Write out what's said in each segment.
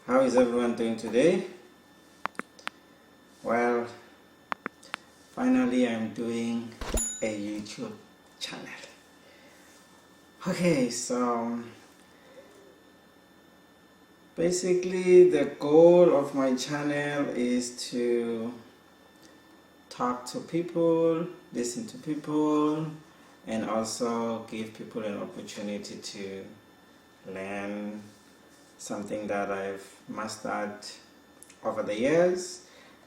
How is everyone doing today? Well, finally I'm doing a YouTube channel. Okay, so basically the goal of my channel is to talk to people, listen to people, and also give people an opportunity to learn something that I've mastered over the years,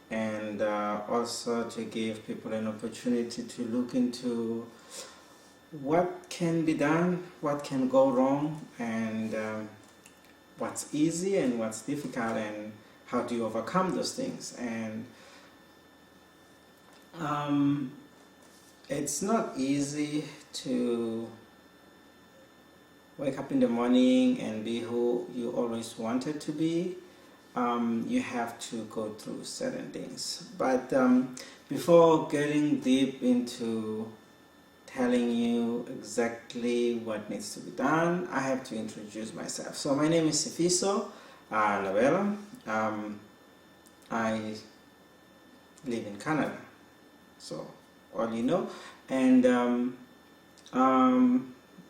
and also to give people an opportunity to look into what can be done, what can go wrong, and what's easy and what's difficult, and how do you overcome those things. And it's not easy to wake up in the morning and be who you always wanted to be. You have to go through certain things. But before getting deep into telling you exactly what needs to be done, I have to introduce myself. So my name is Sifiso Nawela. I live in Canada, so all you know. And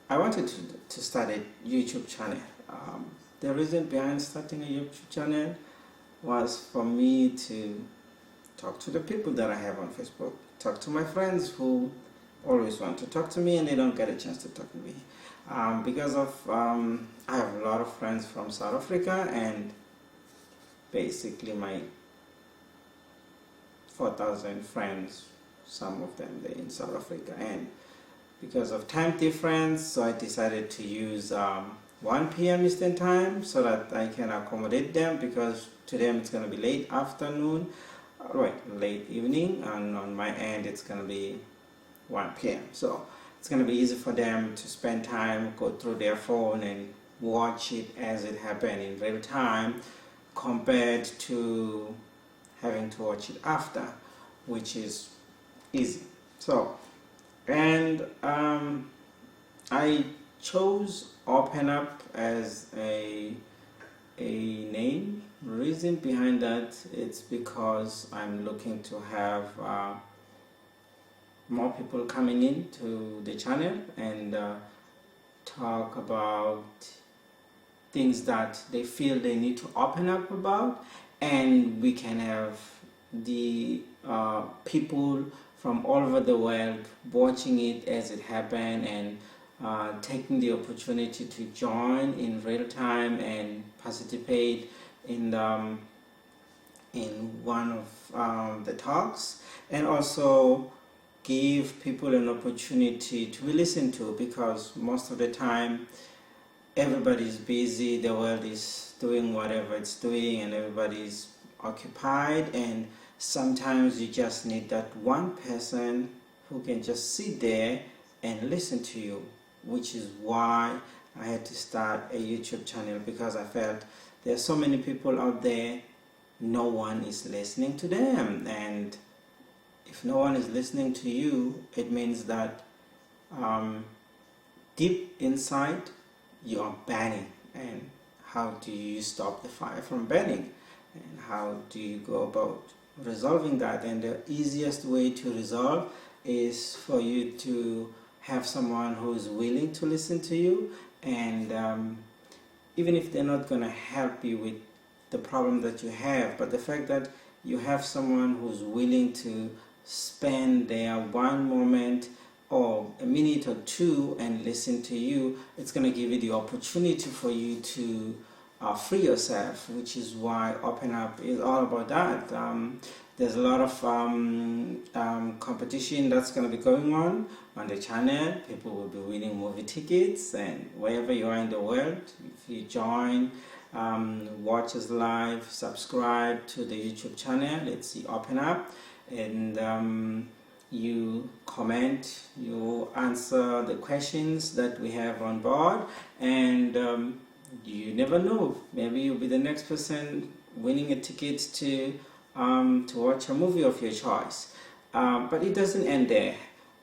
I wanted to start a YouTube channel. The reason behind starting a YouTube channel was for me to talk to the people that I have on Facebook, talk to my friends who always want to talk to me and they don't get a chance to talk to me. Because of I have a lot of friends from South Africa, and basically my 4,000 friends, some of them they're in South Africa, and because of time difference, so I decided to use 1 p.m. Eastern time so that I can accommodate them, because to them it's going to be late afternoon, late evening, and on my end it's going to be 1 p.m. So it's going to be easy for them to spend time, go through their phone and watch it as it happened in real time, compared to having to watch it after, which is easy. So, and I chose Open Up as a name. Reason behind that, it's because I'm looking to have more people coming in to the channel and talk about things that they feel they need to open up about, and we can have the people from all over the world watching it as it happened, and taking the opportunity to join in real time and participate in one of the talks, and also give people an opportunity to be listened to, because most of the time everybody's busy, the world is doing whatever it's doing, and everybody's occupied, and sometimes you just need that one person who can just sit there and listen to you, which is why I had to start a YouTube channel, because I felt there are so many people out there, no one is listening to them. And if no one is listening to you, it means that deep inside you are burning. And how do you stop the fire from burning? And how do you go about resolving that? And the easiest way to resolve is for you to have someone who is willing to listen to you, and even if they're not going to help you with the problem that you have, but the fact that you have someone who's willing to spend their one moment or a minute or two and listen to you, it's going to give you the opportunity for you to free yourself, which is why Open Up is all about that. There's a lot of competition that's going to be going on the channel. People will be winning movie tickets, and wherever you are in the world, if you join, watch us live, subscribe to the YouTube channel, it's the Open Up, and you comment, you answer the questions that we have on board, and you never know, maybe you'll be the next person winning a ticket to watch a movie of your choice. But it doesn't end there.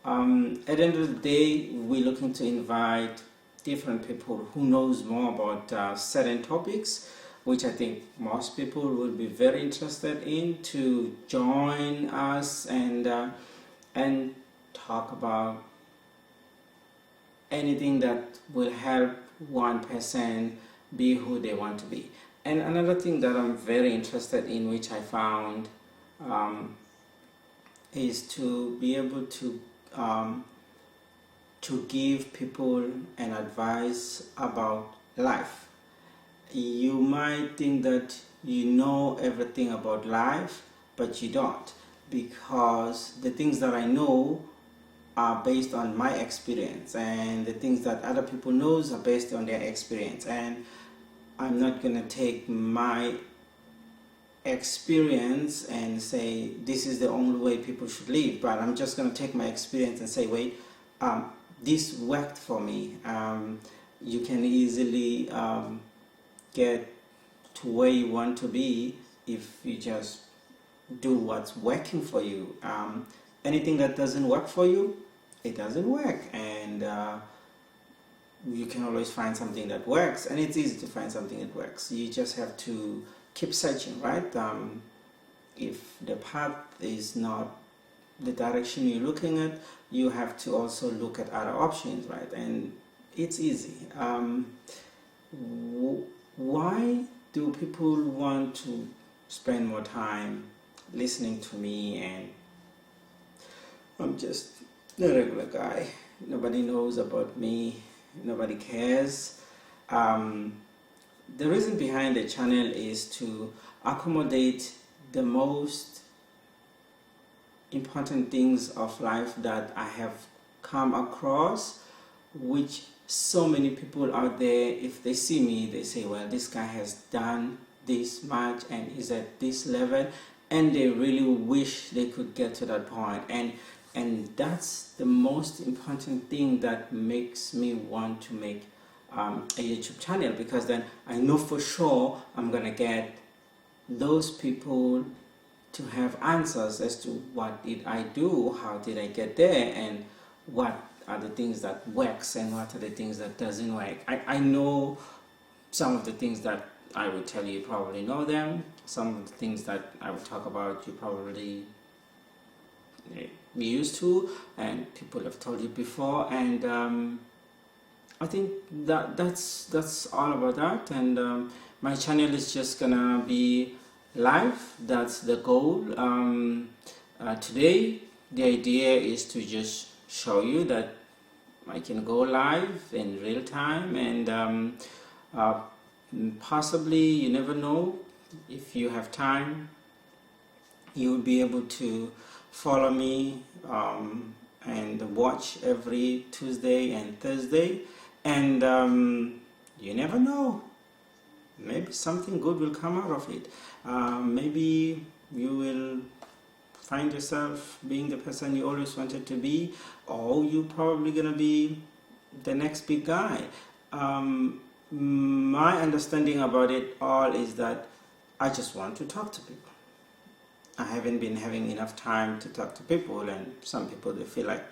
At the end of the day, we're looking to invite different people who knows more about certain topics, which I think most people will be very interested in, to join us and talk about anything that will help one person be who they want to be. And another thing that I'm very interested in, which I found, is to be able to give people an advice about life. You might think that you know everything about life, but you don't, because the things that I know are based on my experience, and the things that other people knows are based on their experience. And I'm not gonna take my experience and say this is the only way people should live, but I'm just gonna take my experience and say, wait, this worked for me. You can easily get to where you want to be if you just do what's working for you. Anything that doesn't work for you, it doesn't work, and you can always find something that works, and it's easy to find something that works. You just have to keep searching, right? If the path is not the direction you're looking at, you have to also look at other options, right? And it's easy. Why do people want to spend more time listening to me? And I'm just a regular guy. Nobody knows about me. Nobody cares. The reason behind the channel is to accommodate the most important things of life that I have come across, which so many people out there, if they see me, they say, well, this guy has done this much and is at this level, and they really wish they could get to that point. And that's the most important thing that makes me want to make a YouTube channel, because then I know for sure I'm gonna get those people to have answers as to what did I do, how did I get there, and what are the things that works and what are the things that doesn't work. I know some of the things that I would tell you, probably know them. Some of the things that I would talk about, you probably be used to, and people have told you before. And I think that's all about that. And my channel is just gonna be live. That's the goal. Today the idea is to just show you that I can go live in real time, and possibly, you never know, if you have time, you will be able to follow me and watch every Tuesday and Thursday. And you never know, maybe something good will come out of it. Maybe you will find yourself being the person you always wanted to be, or you're probably gonna be the next big guy. My understanding about it all is that I just want to talk to people. I haven't been having enough time to talk to people, and some people, they feel like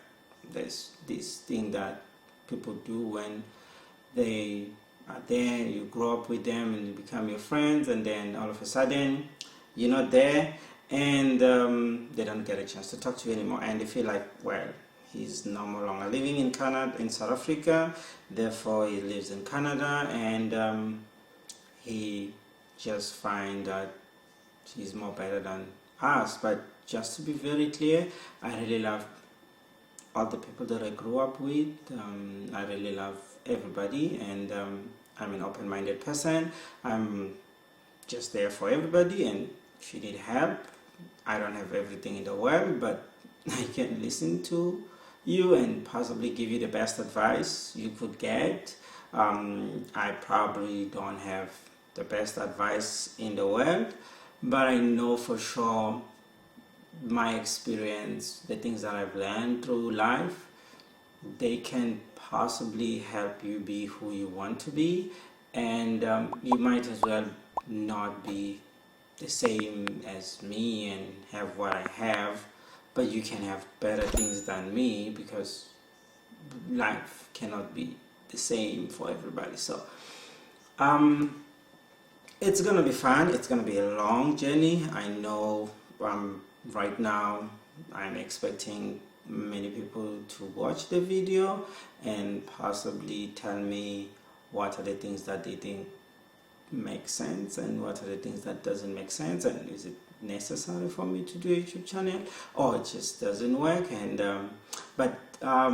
there's this thing that people do when they are there, and you grow up with them and you become your friends, and then all of a sudden you're not there, and they don't get a chance to talk to you anymore, and they feel like, well, he's no longer living in Canada, in South Africa, therefore he lives in Canada, and he just find that he's more better than us. But just to be very clear, I really love all the people that I grew up with. I really love everybody, and I'm an open-minded person. I'm just there for everybody, and if you need help, I don't have everything in the world, but I can listen to you and possibly give you the best advice you could get. I probably don't have the best advice in the world, but I know for sure my experience, the things that I've learned through life, they can possibly help you be who you want to be. And you might as well not be the same as me and have what I have, but you can have better things than me, because life cannot be the same for everybody. So It's gonna be fun. It's gonna be a long journey. I know. Right now, I'm expecting many people to watch the video and possibly tell me what are the things that they think make sense and what are the things that doesn't make sense, and is it necessary for me to do a YouTube channel, or it just doesn't work. And but I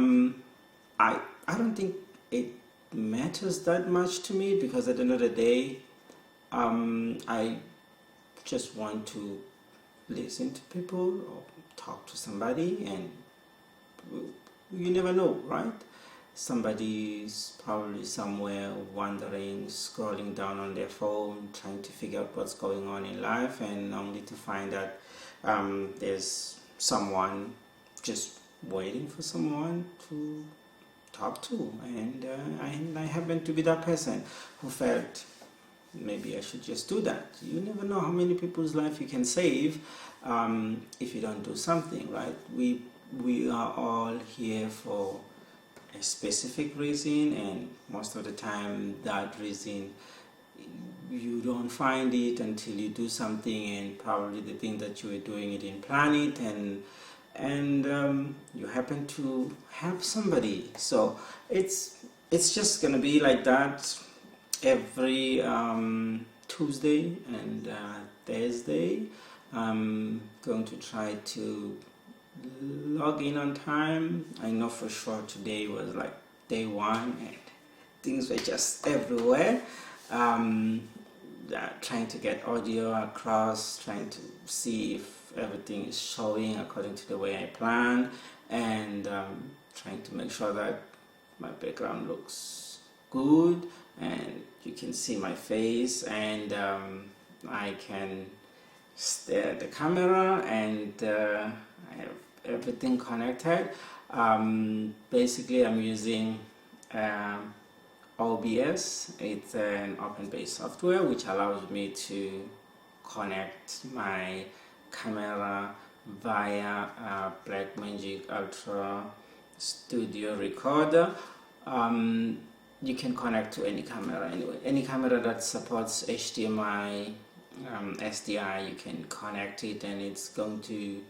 don't think it matters that much to me, because at the end of the day, I just want to listen to people or talk to somebody, and you never know, right? Somebody's probably somewhere wandering, scrolling down on their phone, trying to figure out what's going on in life, and only to find that there's someone just waiting for someone to talk to. And I happen to be that person who felt maybe I should just do that. You never know how many people's life you can save if you don't do something, right? We are all here for a specific reason, and most of the time that reason you don't find it until you do something, and probably the thing that you were doing, you didn't plan it, and you happen to help somebody. So it's just gonna be like that every Tuesday and Thursday. I'm going to try to log in on time. I know for sure today was like day one and things were just everywhere. Trying to get audio across, trying to see if everything is showing according to the way I planned, and trying to make sure that my background looks good and you can see my face, and I can stare at the camera, and I have everything connected. Basically, I'm using OBS. It's an open-based software which allows me to connect my camera via Blackmagic Ultra Studio Recorder. You can connect to any camera anyway. Any camera that supports HDMI, SDI, you can connect it, and it's going to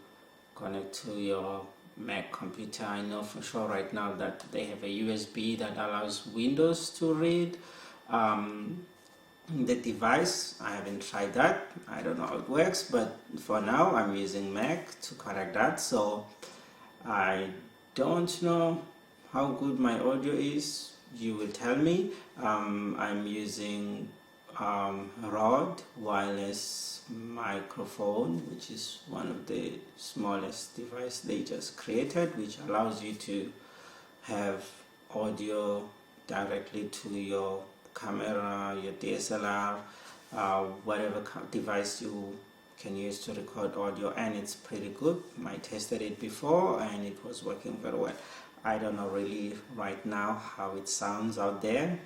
connect to your Mac computer. I know for sure right now that they have a USB that allows Windows to read the device. I haven't tried that. I don't know how it works, but for now I'm using Mac to connect that. So I don't know how good my audio is. You will tell me. I'm using Rode wireless microphone, which is one of the smallest device they just created, which allows you to have audio directly to your camera, your DSLR, whatever device you can use to record audio, and it's pretty good. I tested it before and it was working very well. I don't know really right now how it sounds out there.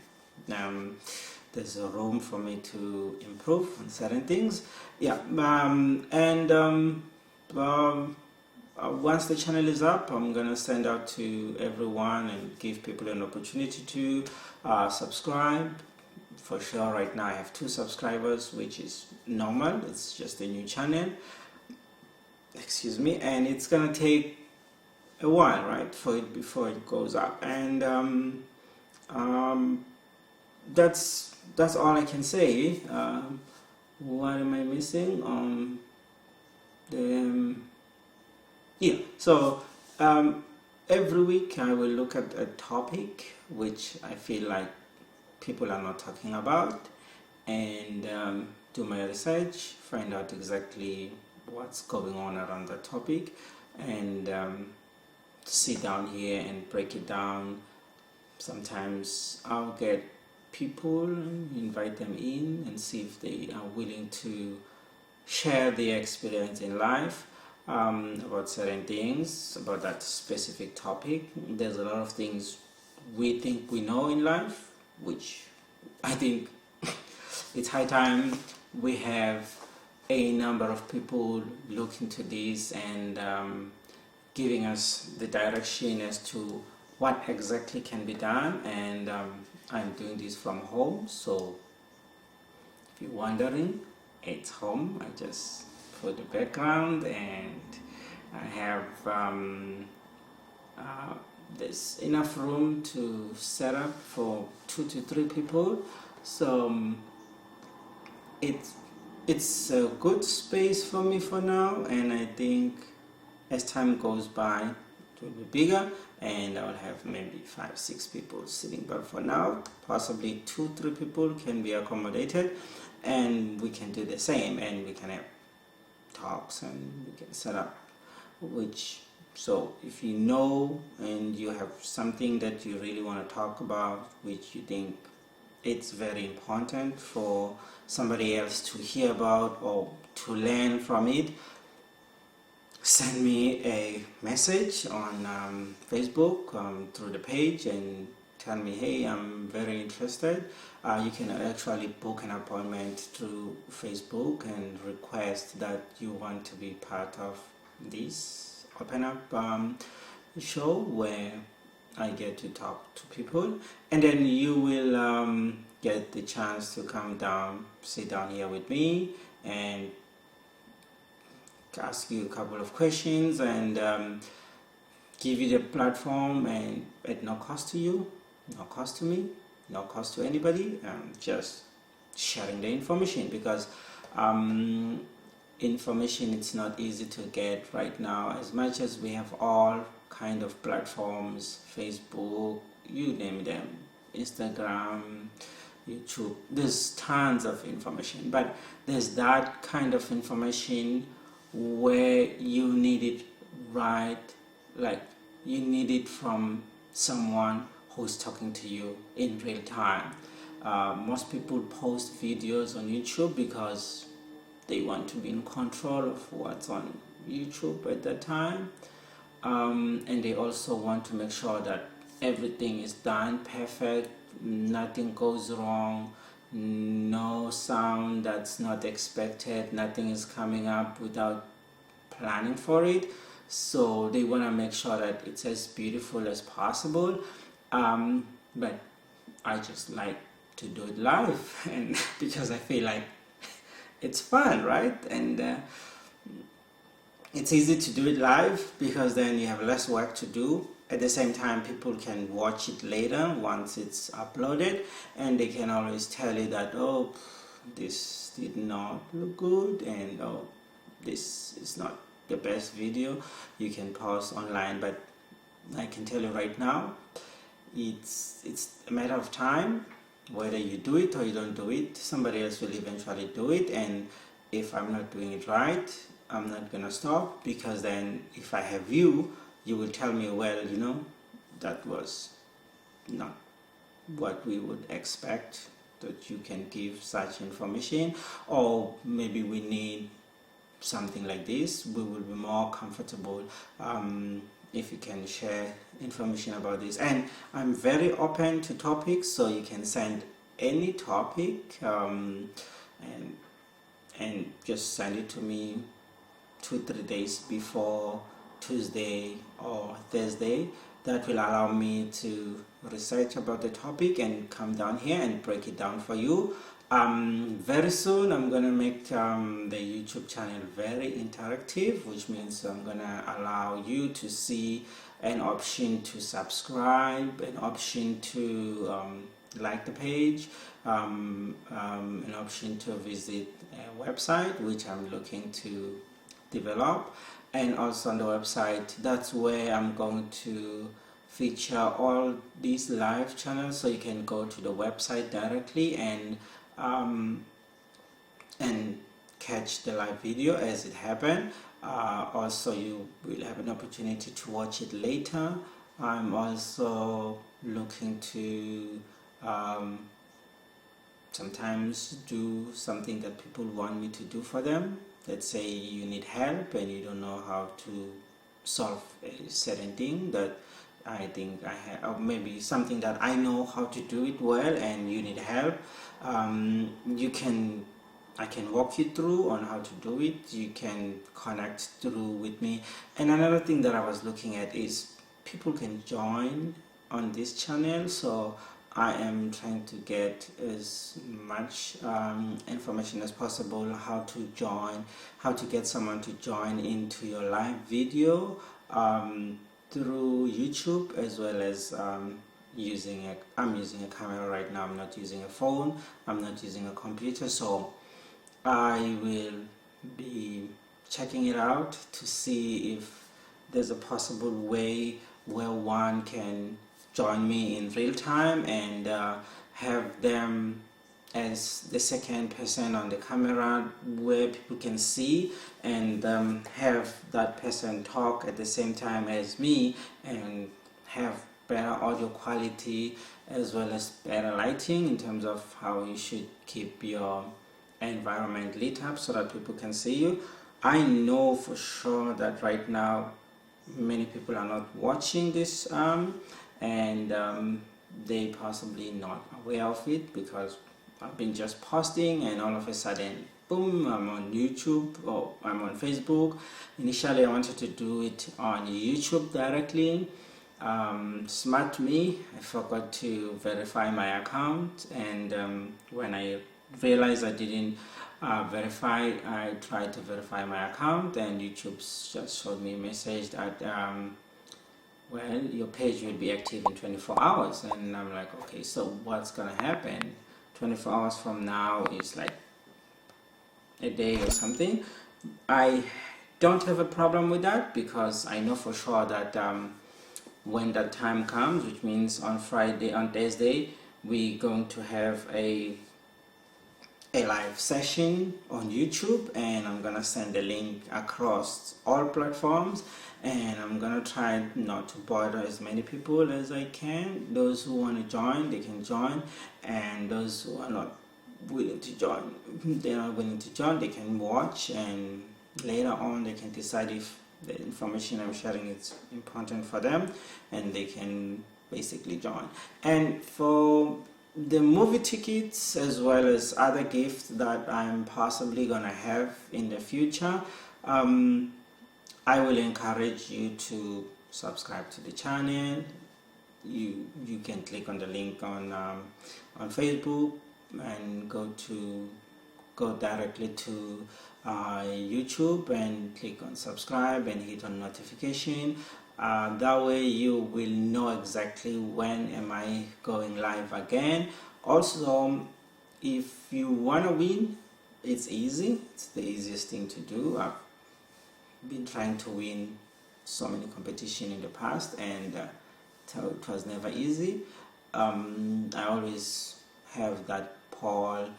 There's a room for me to improve on certain things. Yeah, once the channel is up, I'm gonna send out to everyone and give people an opportunity to subscribe. For sure, right now I have 2 subscribers, which is normal. It's just a new channel. Excuse me, and it's gonna take a while, right, for it before it goes up, and that's all I can say. What am I missing? Yeah, so every week I will look at a topic which I feel like people are not talking about, and do my research, find out exactly what's going on around the topic, and sit down here and break it down. Sometimes I'll get people, invite them in and see if they are willing to share their experience in life about certain things, about that specific topic. There's a lot of things we think we know in life, which I think it's high time we have a number of people look into this and giving us the direction as to what exactly can be done. And I'm doing this from home, so if you're wondering, it's home. I just put the background, and I have there's enough room to set up for 2 to 3 people, so it's a good space for me for now, and I think as time goes by it will be bigger and I'll have maybe 5-6 people sitting, but for now possibly 2-3 people can be accommodated, and we can do the same, and we can have talks and we can set up so if you know and you have something that you really want to talk about, which you think it's very important for somebody else to hear about or to learn from it, send me a message on Facebook through the page and tell me, hey, I'm very interested. You can actually book an appointment through Facebook and request that you want to be part of this Open Up show where I get to talk to people, and then you will get the chance to come down, sit down here with me and ask you a couple of questions and give you the platform, and at no cost to you, no cost to me, no cost to anybody, just sharing the information, because information, it's not easy to get right now, as much as we have all kind of platforms, Facebook, you name them, Instagram, YouTube, there's tons of information, but there's that kind of information where you need it right, like you need it from someone who's talking to you in real time. Most people post videos on YouTube because they want to be in control of what's on YouTube at that time, and they also want to make sure that everything is done perfect, nothing goes wrong, no sound that's not expected, nothing is coming up without planning for it. So they want to make sure that it's as beautiful as possible, but I just like to do it live, and because I feel like it's fun, right? And it's easy to do it live because then you have less work to do. At the same time, people can watch it later once it's uploaded, and they can always tell you that, oh, this did not look good, and oh, this is not the best video. You can post online, but I can tell you right now, it's a matter of time. Whether you do it or you don't do it, somebody else will eventually do it, and if I'm not doing it right, I'm not gonna stop, because then if I have you will tell me, well, you know, that was not what we would expect, that you can give such information, or maybe we need something like this. We will be more comfortable if you can share information about this, and I'm very open to topics, so you can send any topic and just send it to me 2-3 days before Tuesday or Thursday. That will allow me to research about the topic and come down here and break it down for you. Very soon I'm gonna make the YouTube channel very interactive, which means I'm gonna allow you to see an option to subscribe, an option to like the page, an option to visit a website, which I'm looking to develop. And also on the website, that's where I'm going to feature all these live channels, so you can go to the website directly and catch the live video as it happened. Also, you will have an opportunity to watch it later. I'm also looking to sometimes do something that people want me to do for them. Let's say you need help and you don't know how to solve a certain thing that I think I have, or maybe something that I know how to do it well and you need help. I can walk you through on how to do it. You can connect through with me. And another thing that I was looking at is people can join on this channel. So I am trying to get as much information as possible, how to join, how to get someone to join into your live video through YouTube, as well as I'm using a camera right now. I'm not using a phone, I'm not using a computer, so I will be checking it out to see if there's a possible way where one can join me in real time and have them as the second person on the camera where people can see, and have that person talk at the same time as me and have better audio quality as well as better lighting in terms of how you should keep your environment lit up so that people can see you. I know for sure that right now many people are not watching this and they possibly not aware of it, because I've been just posting and all of a sudden boom, I'm on YouTube or I'm on Facebook. Initially I wanted to do it on YouTube directly. Smart me, I forgot to verify my account, and when I realized I didn't verify, I tried to verify my account, and YouTube just showed me a message that well, your page will be active in 24 hours. And I'm like, okay, so what's gonna happen? 24 hours from now is like a day or something. I don't have a problem with that, because I know for sure that when that time comes, which means on Thursday, we're going to have a live session on YouTube, and I'm gonna send the link across all platforms, and I'm gonna try not to bother as many people as I can. Those who want to join, they can join, and those who are not willing to join, they're not willing to join, they can watch, and later on they can decide if the information I'm sharing is important for them, and they can basically join. And for the movie tickets as well as other gifts that I'm possibly gonna have in the future, I will encourage you to subscribe to the channel. You can click on the link on Facebook and go directly to YouTube and click on subscribe and hit on notification. That way you will know exactly when am I going live again. Also, if you want to win, it's easy. It's the easiest thing to do. I've been trying to win so many competitions in the past, and it was never easy. I always have that poll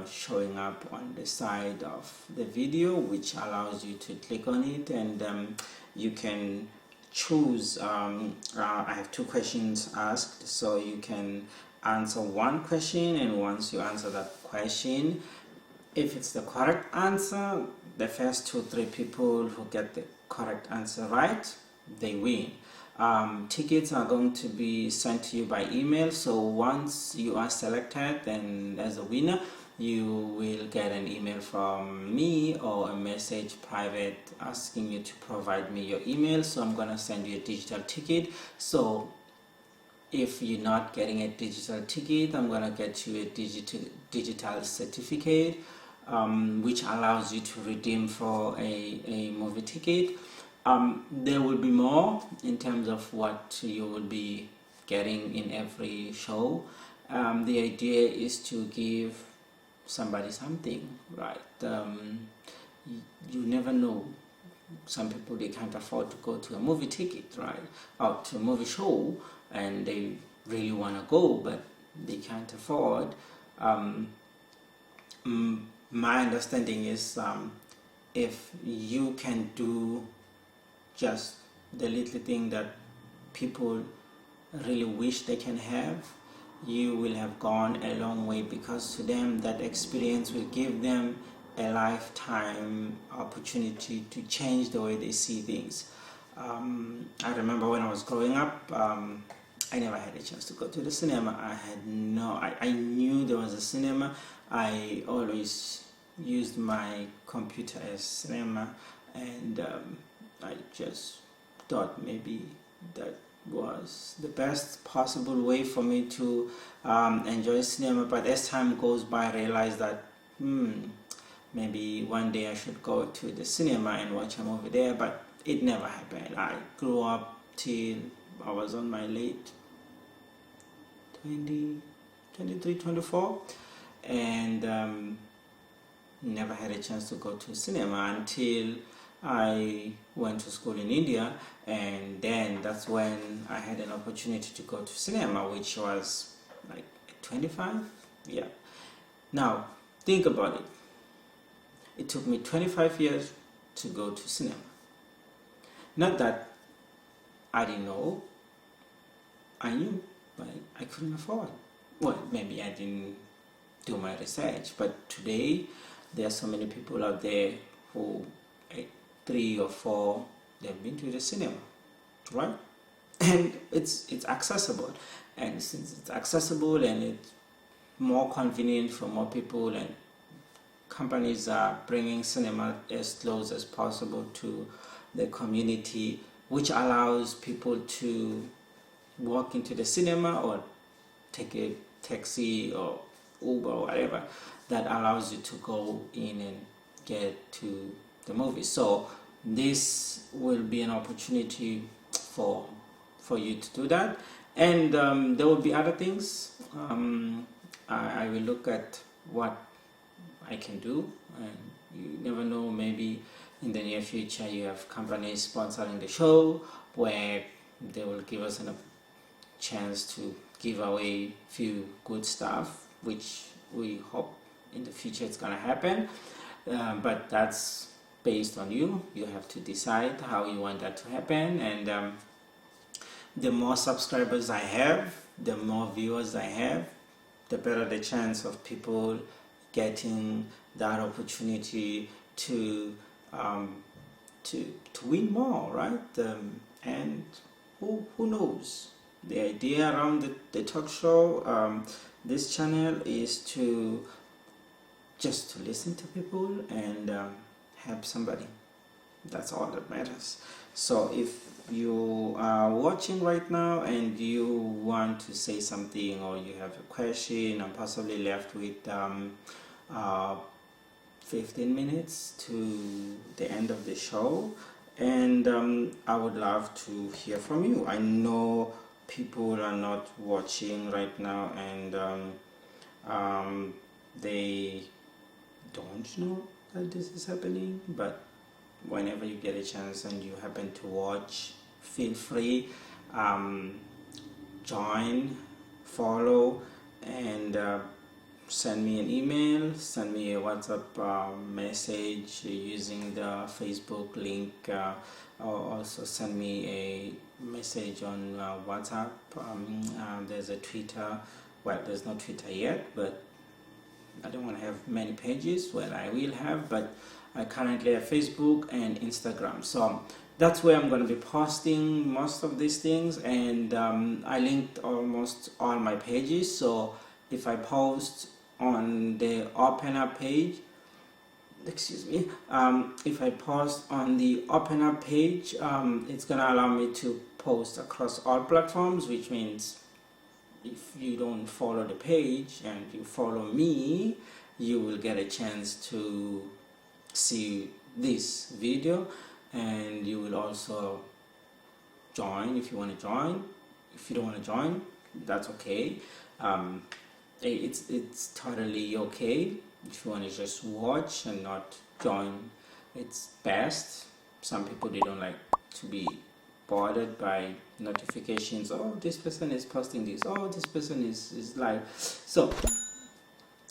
showing up on the side of the video, which allows you to click on it, and you can choose. I have 2 questions asked, so you can answer one question, and once you answer that question, if it's the correct answer, the first 2-3 people who get the correct answer right, they win. Tickets are going to be sent to you by email, so once you are selected and as a winner, you will get an email from me or a message private asking you to provide me your email. So I'm gonna send you a digital ticket. So if you're not getting a digital ticket, I'm gonna get you a digital certificate, which allows you to redeem for a movie ticket. There will be more in terms of what you will be getting in every show. The idea is to give somebody something, right? You never know. Some people, they can't afford to go to a movie ticket, right, or to a movie show, and they really want to go, but they can't afford. My understanding is if you can do just the little thing that people really wish they can have, you will have gone a long way, because to them that experience will give them a lifetime opportunity to change the way they see things. I remember when I was growing up, I never had a chance to go to the cinema. I knew there was a cinema. I always used my computer as cinema, and I just thought maybe that was the best possible way for me to enjoy cinema. But as time goes by, I realized that maybe one day I should go to the cinema and watch a movie there, but it never happened. I grew up till I was on my late 23, 24, and never had a chance to go to cinema until I went to school in India, and then that's when I had an opportunity to go to cinema, which was like 25. Yeah. Now think about it. It took me 25 years to go to cinema. Not that I didn't know, I knew, but I couldn't afford. Well, maybe I didn't do my research, but today there are so many people out there who 3 or 4 they've been to the cinema, right? And it's accessible, and since it's accessible and it's more convenient for more people, and companies are bringing cinema as close as possible to the community, which allows people to walk into the cinema or take a taxi or Uber or whatever, that allows you to go in and get to the movie. So this will be an opportunity for you to do that, and there will be other things. I will look at what I can do, and you never know, maybe in the near future you have companies sponsoring the show where they will give us a chance to give away few good stuff, which we hope in the future it's gonna happen, but that's based on you. You have to decide how you want that to happen, and the more subscribers I have, the more viewers I have, the better the chance of people getting that opportunity to win more, right? And who knows? The idea around the talk show, this channel, is to just to listen to people and help somebody. That's all that matters. So if you are watching right now and you want to say something, or you have a question, I'm possibly left with 15 minutes to the end of the show, and I would love to hear from you. I know people are not watching right now, and they don't know that this is happening, but whenever you get a chance and you happen to watch, feel free, join, follow, and send me an email, send me a WhatsApp message using the Facebook link, or also send me a message on WhatsApp. There's a Twitter. Well, there's no Twitter yet, but I don't want to have many pages. Well, I will have, but I currently have Facebook and Instagram. So that's where I'm going to be posting most of these things, and I linked almost all my pages. So if I post on the Open Up page, if I post on the Open Up page, it's going to allow me to post across all platforms, which means if you don't follow the page and you follow me, you will get a chance to see this video, and you will also join if you want to join. If you don't want to join, that's okay. It's totally okay. If you want to just watch and not join, it's best. Some people, they don't like to be bothered by notifications. Oh, this person is posting this. Oh, this person is live. So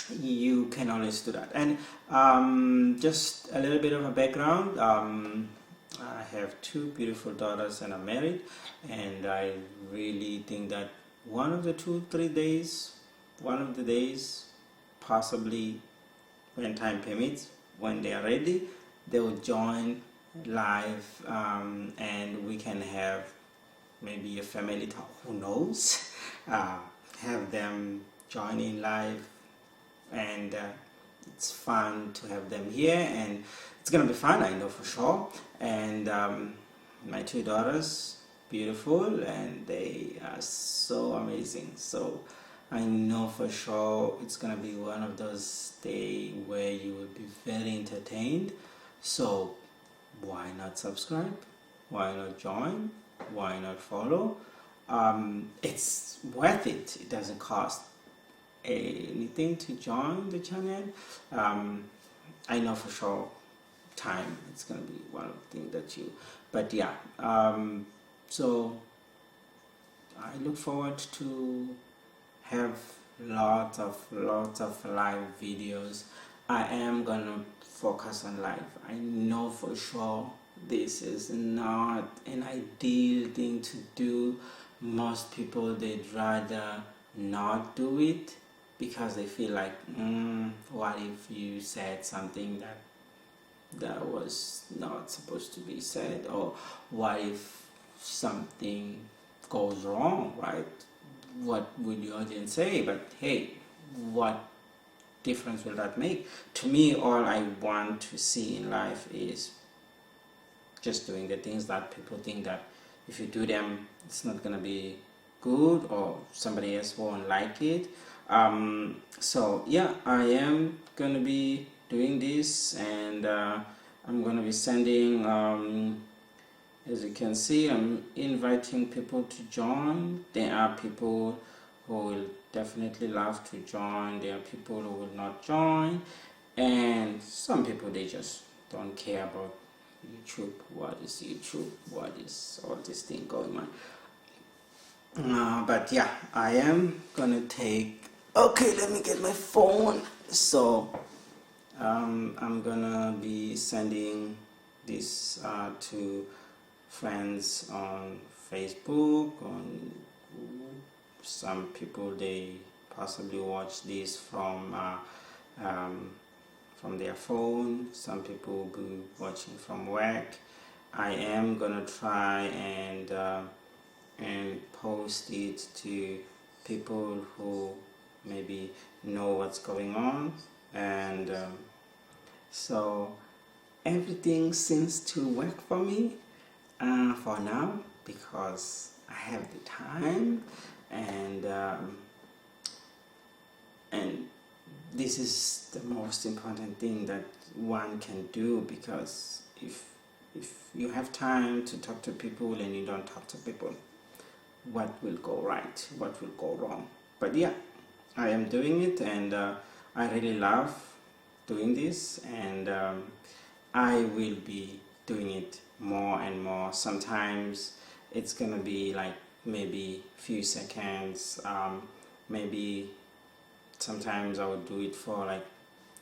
you can always do that. And just a little bit of a background. I have 2 beautiful daughters, and I'm married, and I really think that one of the 2-3 days, one of the days, possibly when time permits, when they are ready, they will join live, and we can have maybe a family talk, who knows, have them join in live, and it's fun to have them here, and it's gonna be fun, I know for sure. And my 2 daughters, beautiful and they are so amazing. So I know for sure it's gonna be one of those days where you will be very entertained. So why not subscribe? Why not join? Why not follow? It's worth it. It doesn't cost anything to join the channel. I know for sure time it's gonna be one of the things that you, but yeah, so I look forward to have lots of live videos. I am gonna focus on live. I know for sure this is not an ideal thing to do. Most people, they'd rather not do it because they feel like, what if you said something that was not supposed to be said, or what if something goes wrong, right? What will the audience say? But hey, what difference will that make? To me, all I want to see in life is just doing the things that people think that if you do them, it's not gonna be good, or somebody else won't like it. So yeah, I am gonna be doing this, and I'm gonna be sending, as you can see, I'm inviting people to join. There are people who will definitely love to join, there are people who will not join, and some people, they just don't care about YouTube. What is YouTube? What is all this thing going on? But yeah, I am gonna take, okay, let me get my phone. So I'm gonna be sending this to friends on Facebook, on some people, they possibly watch this from their phone. Some people will be watching from work. I am gonna try and post it to people who maybe know what's going on, and so everything seems to work for me for now, because I have the time, and this is the most important thing that one can do, because if you have time to talk to people and you don't talk to people, what will go right, what will go wrong? But yeah, I am doing it, and I really love doing this, and I will be doing it more and more. Sometimes it's gonna be like maybe few seconds, maybe sometimes I would do it for like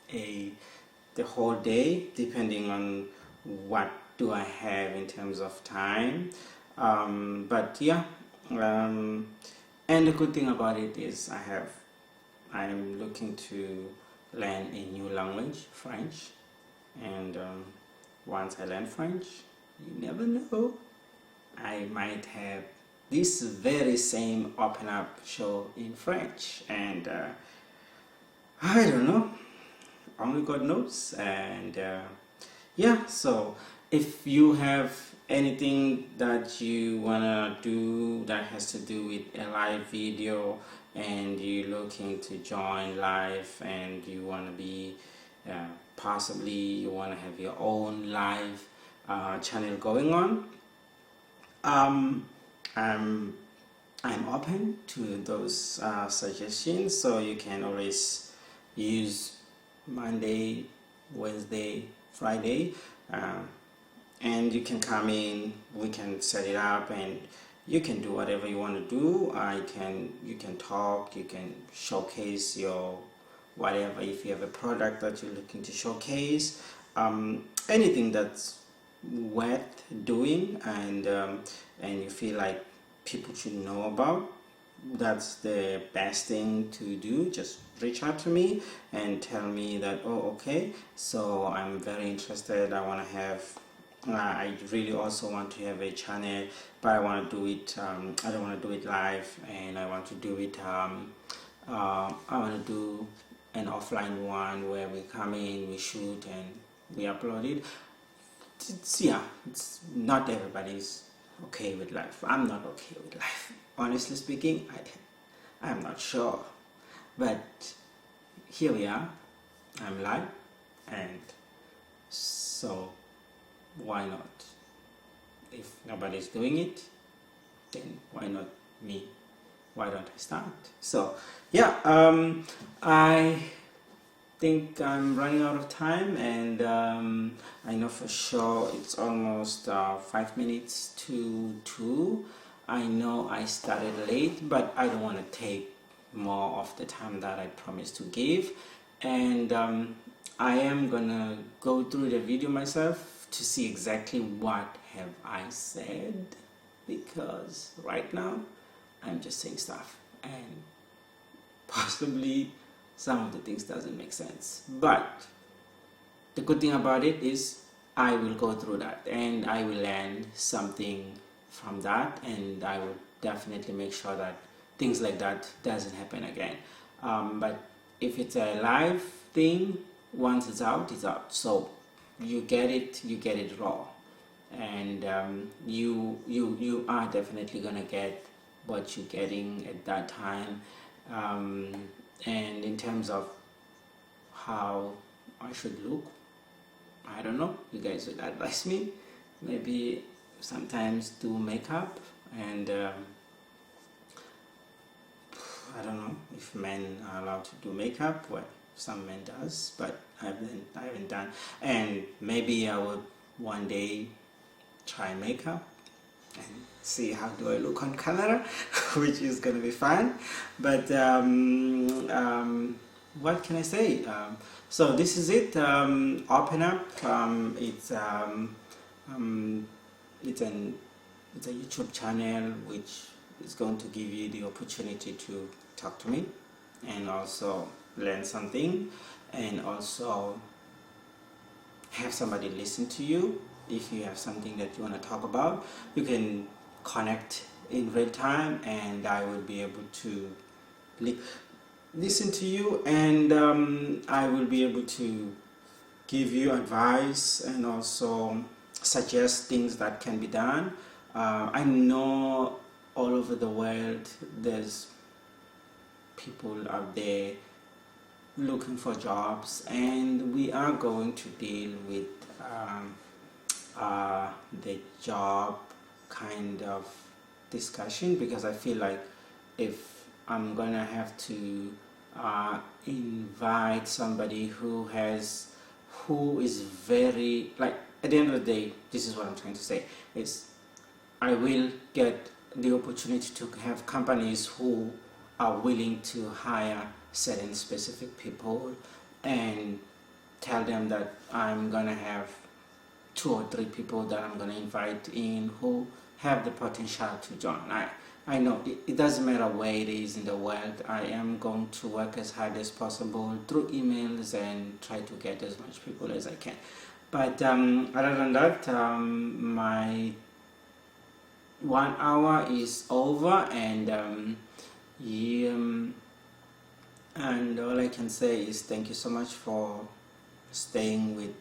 the whole day, depending on what do I have in terms of time. But yeah, and the good thing about it is I'm looking to learn a new language, French, and once I learn French, you never know, I might have this very same open up show in French, and I don't know, only God knows. And yeah, so if you have anything that you wanna do that has to do with a live video, and you're looking to join live, and you want to be possibly you want to have your own live channel going on, I'm open to those suggestions. So you can always use Monday, Wednesday, Friday, and you can come in, we can set it up, and you can do whatever you want to do. You can talk, you can showcase your whatever. If you have a product that you're looking to showcase, anything that's worth doing, and you feel like people should know about, that's the best thing to do. Just reach out to me and tell me that, oh, okay, so I'm very interested, I want to have I really also want to have a channel, but I want to do it, I don't want to do it live, and I want to do it, I want to do an offline one where we come in, we shoot, and we upload it. It's not everybody's okay with life. I'm not okay with life. Honestly speaking, I'm not sure. But here we are. I'm live, and so why not? If nobody's doing it, then why not me? Why don't I start? So yeah, I think I'm running out of time, and I know for sure it's almost 5 minutes to 2. I know I started late, but I don't want to take more of the time that I promised to give, and I am gonna go through the video myself to see exactly what have I said, because right now I'm just saying stuff and possibly some of the things doesn't make sense. But the good thing about it is I will go through that and I will learn something from that, and I will definitely make sure that things like that doesn't happen again. But if it's a live thing, once it's out, it's out. So you get it raw, and you are definitely gonna get what you're getting at that time. And in terms of how I should look, I don't know, you guys would advise me. Maybe sometimes do makeup, and I don't know if men are allowed to do makeup. Well, some men does, but I haven't done. And maybe I would one day try makeup and see how do I look on camera, which is gonna be fun. But what can I say? So this is it. Open Up. It's a YouTube channel which is going to give you the opportunity to talk to me and also learn something, and also have somebody listen to you. If you have something that you want to talk about, you can connect in real time, and I will be able to listen to you, and I will be able to give you advice and also suggest things that can be done. I know all over the world there's people out there looking for jobs, and we are going to deal with the job kind of discussion, because I feel like if I'm gonna have to invite somebody who is very, like, at the end of the day, this is what I'm trying to say, is I will get the opportunity to have companies who are willing to hire certain specific people and tell them that I'm gonna have 2 or 3 people that I'm gonna invite in who have the potential to join. I know it doesn't matter where it is in the world. I am going to work as hard as possible through emails and try to get as much people as I can. But other than that, my 1 hour is over, and and all I can say is thank you so much for staying with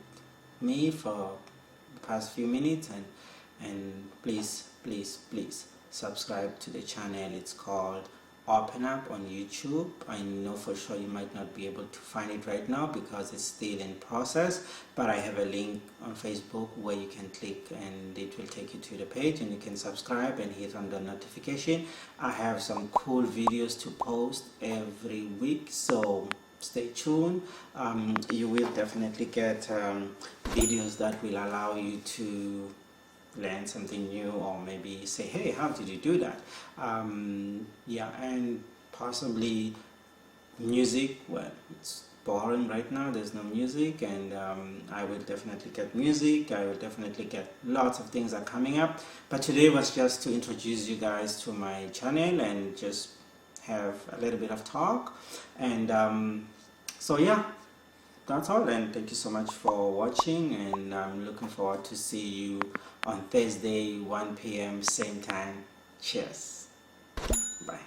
me for the past few minutes, and please subscribe to the channel. It's called Open Up on YouTube. I know for sure you might not be able to find it right now because it's still in process, but I have a link on Facebook where you can click and it will take you to the page, and you can subscribe and hit on the notification. I have some cool videos to post every week, so stay tuned. You will definitely get videos that will allow you to learn something new, or maybe say, hey, how did you do that? Yeah, and possibly music. Well, it's boring right now, there's no music, and I will definitely get music. I will definitely get lots of things are coming up, but today was just to introduce you guys to my channel and just have a little bit of talk. And so yeah, that's all, and thank you so much for watching, and I'm looking forward to see you on Thursday 1 p.m. same time. Cheers.